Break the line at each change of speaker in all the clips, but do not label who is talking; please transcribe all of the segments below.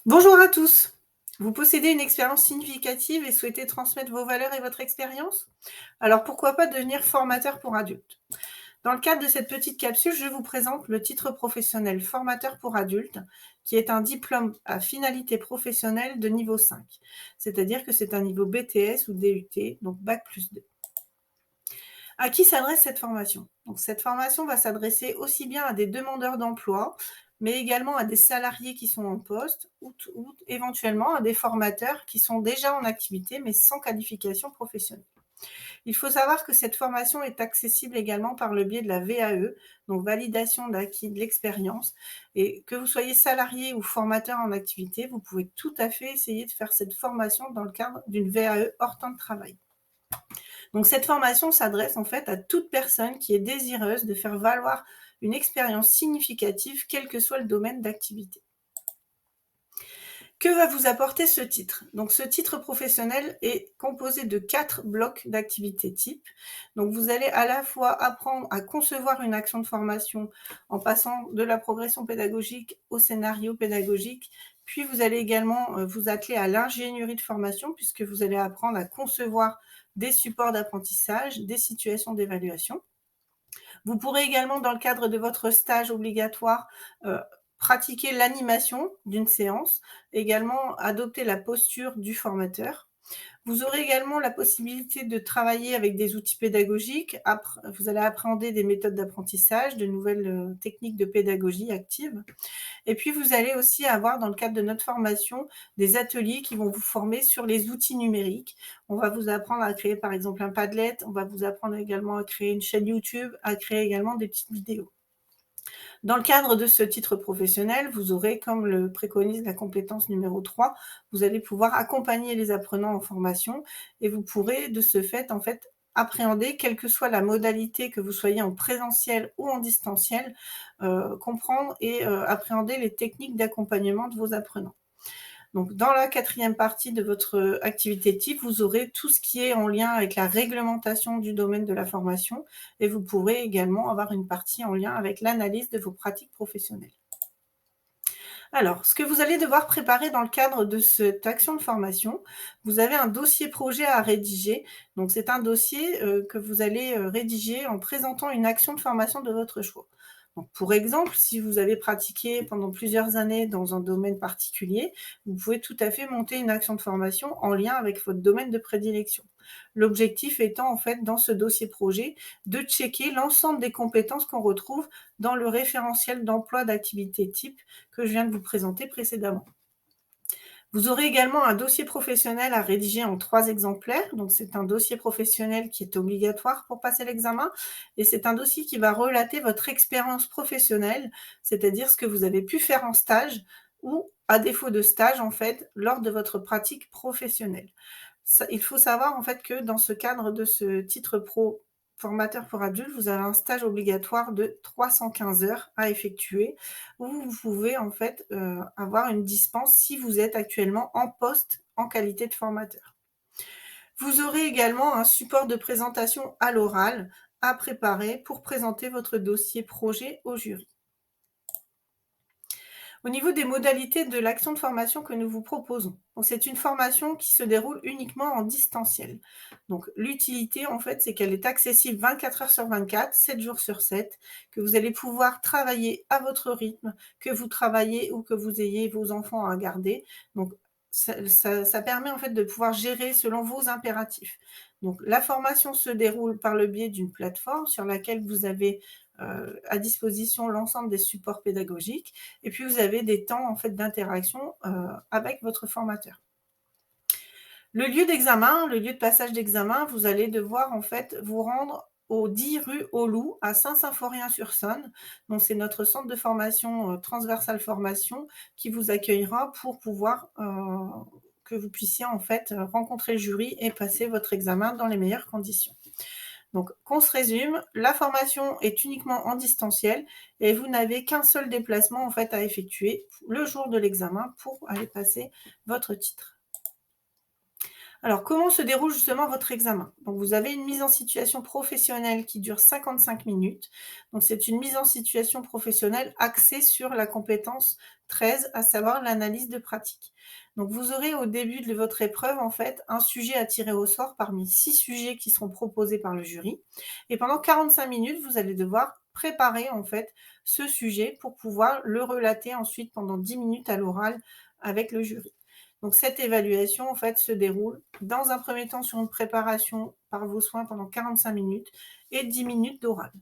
Bonjour à tous. Vous possédez une expérience significative et souhaitez transmettre vos valeurs et votre expérience? Alors pourquoi pas devenir formateur pour adultes? Dans le cadre de cette petite capsule, je vous présente le titre professionnel formateur pour adultes, qui est un diplôme à finalité professionnelle de niveau 5. C'est-à-dire que c'est un niveau BTS ou DUT, donc Bac+2. À qui s'adresse cette formation? Donc, cette formation va s'adresser aussi bien à des demandeurs d'emploi, mais également à des salariés qui sont en poste ou éventuellement à des formateurs qui sont déjà en activité mais sans qualification professionnelle. Il faut savoir que cette formation est accessible également par le biais de la VAE, donc validation d'acquis de l'expérience, et que vous soyez salarié ou formateur en activité, vous pouvez tout à fait essayer de faire cette formation dans le cadre d'une VAE hors temps de travail. Donc cette formation s'adresse en fait à toute personne qui est désireuse de faire valoir une expérience significative, quel que soit le domaine d'activité. Que va vous apporter ce titre? Donc ce titre professionnel est composé de 4 blocs d'activités type. Donc vous allez à la fois apprendre à concevoir une action de formation en passant de la progression pédagogique au scénario pédagogique, puis vous allez également vous atteler à l'ingénierie de formation puisque vous allez apprendre à concevoir des supports d'apprentissage, des situations d'évaluation. Vous pourrez également, dans le cadre de votre stage obligatoire, pratiquer l'animation d'une séance, également adopter la posture du formateur. Vous aurez également la possibilité de travailler avec des outils pédagogiques. Vous allez appréhender des méthodes d'apprentissage, de nouvelles techniques de pédagogie active. Et puis, vous allez aussi avoir, dans le cadre de notre formation, des ateliers qui vont vous former sur les outils numériques. On va vous apprendre à créer, par exemple, un Padlet. On va vous apprendre également à créer une chaîne YouTube, à créer également des petites vidéos. Dans le cadre de ce titre professionnel, vous aurez, comme le préconise la compétence numéro 3, vous allez pouvoir accompagner les apprenants en formation et vous pourrez, de ce fait, en fait, appréhender, quelle que soit la modalité, que vous soyez en présentiel ou en distanciel, comprendre et appréhender les techniques d'accompagnement de vos apprenants. Donc, dans la 4e partie de votre activité type, vous aurez tout ce qui est en lien avec la réglementation du domaine de la formation et vous pourrez également avoir une partie en lien avec l'analyse de vos pratiques professionnelles. Alors, ce que vous allez devoir préparer dans le cadre de cette action de formation, vous avez un dossier projet à rédiger. Donc, c'est un dossier que vous allez rédiger en présentant une action de formation de votre choix. Donc, pour exemple, si vous avez pratiqué pendant plusieurs années dans un domaine particulier, vous pouvez tout à fait monter une action de formation en lien avec votre domaine de prédilection. L'objectif étant, en fait, dans ce dossier projet, de checker l'ensemble des compétences qu'on retrouve dans le référentiel d'emploi d'activité type que je viens de vous présenter précédemment. Vous aurez également un dossier professionnel à rédiger en 3 exemplaires. Donc, c'est un dossier professionnel qui est obligatoire pour passer l'examen et c'est un dossier qui va relater votre expérience professionnelle, c'est-à-dire ce que vous avez pu faire en stage ou, à défaut de stage, en fait, lors de votre pratique professionnelle. Il faut savoir, en fait, que dans ce cadre de ce titre pro formateur pour adultes, vous avez un stage obligatoire de 315 heures à effectuer où vous pouvez en fait avoir une dispense si vous êtes actuellement en poste en qualité de formateur. Vous aurez également un support de présentation à l'oral à préparer pour présenter votre dossier projet au jury. Au niveau des modalités de l'action de formation que nous vous proposons, c'est une formation qui se déroule uniquement en distanciel. Donc l'utilité, en fait, c'est qu'elle est accessible 24 heures sur 24, 7 jours sur 7, que vous allez pouvoir travailler à votre rythme, que vous travaillez ou que vous ayez vos enfants à garder. Donc ça permet en fait de pouvoir gérer selon vos impératifs. Donc la formation se déroule par le biais d'une plateforme sur laquelle vous avez à disposition l'ensemble des supports pédagogiques et puis vous avez des temps en fait d'interaction avec votre formateur. Le lieu d'examen, le lieu de passage d'examen, vous allez devoir en fait vous rendre au 10 rue au Loup à Saint-Symphorien-sur-Saône. Donc c'est notre centre de formation transversale formation qui vous accueillera pour pouvoir que vous puissiez en fait rencontrer le jury et passer votre examen dans les meilleures conditions. Donc, qu'on se résume, la formation est uniquement en distanciel et vous n'avez qu'un seul déplacement en fait à effectuer le jour de l'examen pour aller passer votre titre. Alors, comment se déroule justement votre examen? Donc, vous avez une mise en situation professionnelle qui dure 55 minutes. Donc, c'est une mise en situation professionnelle axée sur la compétence 13, à savoir l'analyse de pratique. Donc, vous aurez au début de votre épreuve, en fait, un sujet à tirer au sort parmi 6 sujets qui seront proposés par le jury. Et pendant 45 minutes, vous allez devoir préparer, en fait, ce sujet pour pouvoir le relater ensuite pendant 10 minutes à l'oral avec le jury. Donc cette évaluation, en fait, se déroule dans un premier temps sur une préparation par vos soins pendant 45 minutes et 10 minutes d'oral.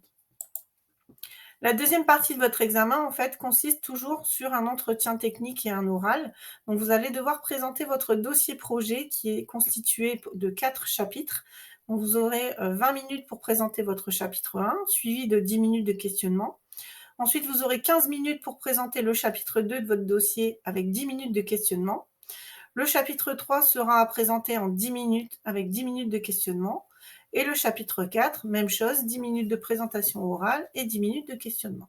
La deuxième partie de votre examen, en fait, consiste toujours sur un entretien technique et un oral. Donc vous allez devoir présenter votre dossier projet qui est constitué de 4 chapitres. Donc vous aurez 20 minutes pour présenter votre chapitre 1, suivi de 10 minutes de questionnement. Ensuite, vous aurez 15 minutes pour présenter le chapitre 2 de votre dossier avec 10 minutes de questionnement. Le chapitre 3 sera présenté en 10 minutes avec 10 minutes de questionnement. Et le chapitre 4, même chose, 10 minutes de présentation orale et 10 minutes de questionnement.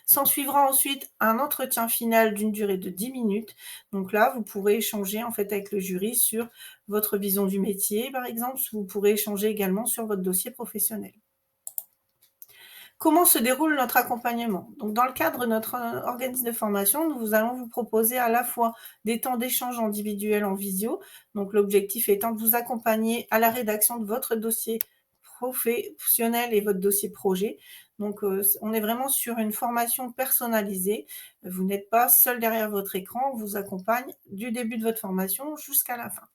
S'en suivra ensuite un entretien final d'une durée de 10 minutes. Donc là, vous pourrez échanger en fait avec le jury sur votre vision du métier, par exemple. Vous pourrez échanger également sur votre dossier professionnel. Comment se déroule notre accompagnement? Donc, dans le cadre de notre organisme de formation, nous allons vous proposer à la fois des temps d'échange individuels en visio. Donc, l'objectif étant de vous accompagner à la rédaction de votre dossier professionnel et votre dossier projet. Donc, on est vraiment sur une formation personnalisée. Vous n'êtes pas seul derrière votre écran. On vous accompagne du début de votre formation jusqu'à la fin.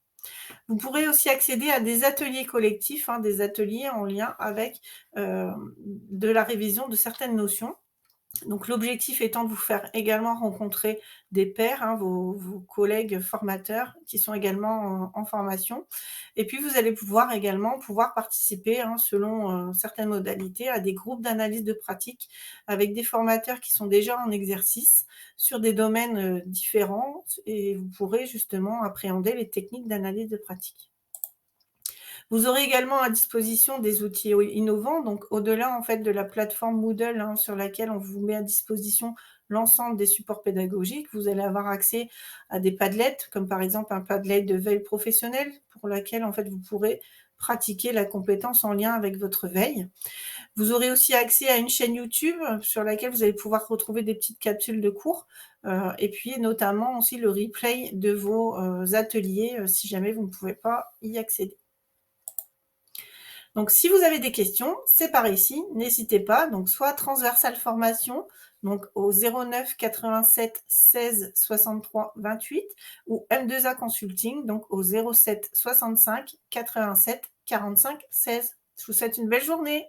Vous pourrez aussi accéder à des ateliers collectifs, des ateliers en lien avec de la révision de certaines notions. Donc l'objectif étant de vous faire également rencontrer des pairs, vos collègues formateurs qui sont également en formation. Et puis vous allez également pouvoir participer, selon certaines modalités, à des groupes d'analyse de pratique avec des formateurs qui sont déjà en exercice sur des domaines différents, et vous pourrez justement appréhender les techniques d'analyse de pratique. Vous aurez également à disposition des outils innovants, donc au-delà en fait de la plateforme Moodle, sur laquelle on vous met à disposition l'ensemble des supports pédagogiques. Vous allez avoir accès à des Padlets, comme par exemple un Padlet de veille professionnelle, pour laquelle en fait vous pourrez pratiquer la compétence en lien avec votre veille. Vous aurez aussi accès à une chaîne YouTube sur laquelle vous allez pouvoir retrouver des petites capsules de cours, et puis notamment aussi le replay de vos ateliers si jamais vous ne pouvez pas y accéder. Donc, si vous avez des questions, c'est par ici, n'hésitez pas. Donc, soit transversale formation, donc au 09 87 16 63 28, ou M2A Consulting, donc au 07 65 87 45 16. Je vous souhaite une belle journée.